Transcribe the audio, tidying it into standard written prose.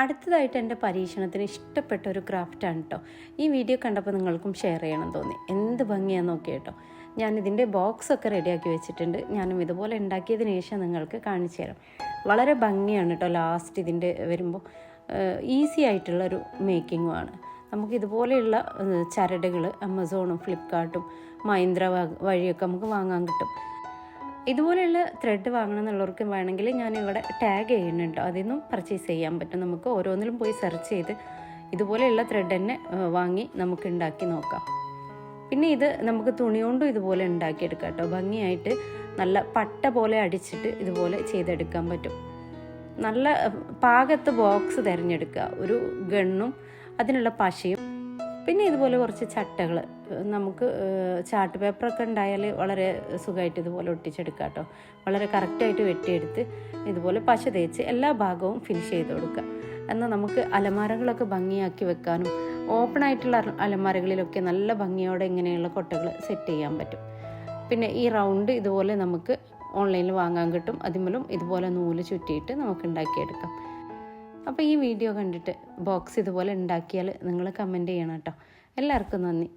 അടുത്തതായിട്ട് എൻ്റെ പരീക്ഷണത്തിന് ഇഷ്ടപ്പെട്ട ഒരു ക്രാഫ്റ്റാണ് കേട്ടോ. ഈ വീഡിയോ കണ്ടപ്പോൾ നിങ്ങൾക്കും ഷെയർ ചെയ്യണം തോന്നി. എന്ത് ഭംഗിയാണെന്ന് നോക്കി കേട്ടോ. ഞാനിതിൻ്റെ ബോക്സൊക്കെ റെഡിയാക്കി വെച്ചിട്ടുണ്ട്. ഞാനും ഇതുപോലെ ഉണ്ടാക്കിയതിന് ശേഷം നിങ്ങൾക്ക് കാണിച്ചു തരാം. വളരെ ഭംഗിയാണ് കേട്ടോ. ലാസ്റ്റ് ഇതിൻ്റെ വരുമ്പോൾ ഈസി ആയിട്ടുള്ളൊരു മേക്കിങ്ങുമാണ്. നമുക്കിതുപോലെയുള്ള ചരടുകൾ ആമസോണും ഫ്ലിപ്കാർട്ടും മൈന്ത്ര വഴിയൊക്കെ നമുക്ക് വാങ്ങാൻ കിട്ടും. ഇതുപോലെയുള്ള ത്രെഡ് വാങ്ങണം എന്നുള്ളവർക്ക് വേണമെങ്കിൽ ഞാനിവിടെ ടാഗ് ചെയ്യുന്നുണ്ട്. അതിൽ നിന്നും പർച്ചേസ് ചെയ്യാൻ പറ്റും. നമുക്ക് ഓരോന്നിലും പോയി സെർച്ച് ചെയ്ത് ഇതുപോലെയുള്ള ത്രെഡ് തന്നെ വാങ്ങി നമുക്ക് ഉണ്ടാക്കി നോക്കാം. പിന്നെ ഇത് നമുക്ക് തുണി കൊണ്ടും ഇതുപോലെ ഉണ്ടാക്കിയെടുക്കാം കേട്ടോ. ഭംഗിയായിട്ട് നല്ല പട്ട പോലെ അടിച്ചിട്ട് ഇതുപോലെ ചെയ്തെടുക്കാൻ പറ്റും. നല്ല പാകത്ത് ബോക്സ് തിരഞ്ഞെടുക്കുക. ഒരു ഗണ്ണും അതിനുള്ള പശയും പിന്നെ ഇതുപോലെ കുറച്ച് ചട്ടകൾ. നമുക്ക് ചാർട്ട് പേപ്പറൊക്കെ ഉണ്ടായാൽ വളരെ സുഖമായിട്ട് ഇതുപോലെ ഒട്ടിച്ചെടുക്കാം കേട്ടോ. വളരെ കറക്റ്റായിട്ട് വെട്ടിയെടുത്ത് ഇതുപോലെ പശ തേച്ച് എല്ലാ ഭാഗവും ഫിനിഷ് ചെയ്ത് കൊടുക്കുക. എന്നാൽ നമുക്ക് അലമാരകളൊക്കെ ഭംഗിയാക്കി വെക്കാനും ഓപ്പൺ ആയിട്ടുള്ള അലമാരകളിലൊക്കെ നല്ല ഭംഗിയോടെ ഇങ്ങനെയുള്ള കൊട്ടകൾ സെറ്റ് ചെയ്യാൻ പറ്റും. പിന്നെ ഈ റൗണ്ട് ഇതുപോലെ നമുക്ക് ഓൺലൈനിൽ വാങ്ങാൻ കിട്ടും. അതിമേലും ഇതുപോലെ നൂല് ചുറ്റിയിട്ട് നമുക്ക് ഉണ്ടാക്കിയെടുക്കാം. അപ്പോൾ ഈ വീഡിയോ കണ്ടിട്ട് ബോക്സ് ഇതുപോലെ ഉണ്ടാക്കിയാൽ നിങ്ങൾ കമൻറ്റ് ചെയ്യണം കേട്ടോ. എല്ലാവർക്കും നന്ദി.